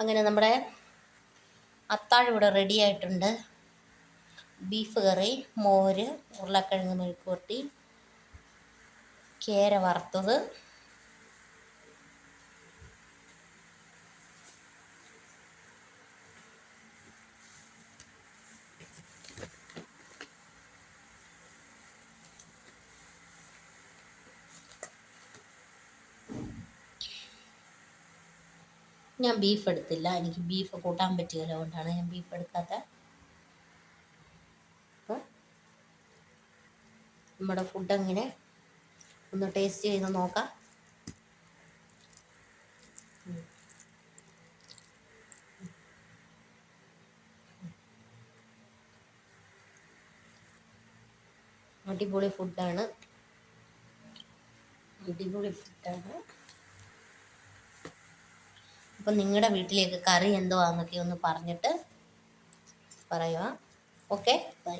അങ്ങനെ നമ്മുടെ അത്താഴം ഇവിടെ റെഡി ആയിട്ടുണ്ട്. ബീഫ് കറി, മോര്, ഉരുളക്കിഴങ്ങ് മെഴുക്കുവരട്ടി, കേര വറുത്തത്, ഞാൻ ബീഫ് എടുത്തില്ല, എനിക്ക് ബീഫ് കൂട്ടാൻ പറ്റിയല്ല, കൊണ്ടാണ് ഞാൻ ബീഫ് എടുക്കാത്ത. അപ്പോൾ നമ്മുടെ ഫുഡ് എങ്ങനെ ഒന്ന് ടേസ്റ്റ് ചെയ്ത് നോക്കാം. അടിപൊളി ഫുഡാണ്, അടിപൊളി ഫുഡാണ്. അപ്പം നിങ്ങളുടെ വീട്ടിലേക്ക് കറി എന്തോ ആണെന്നൊക്കെ ഒന്ന് പറഞ്ഞിട്ട് പറയുക. Okay, by.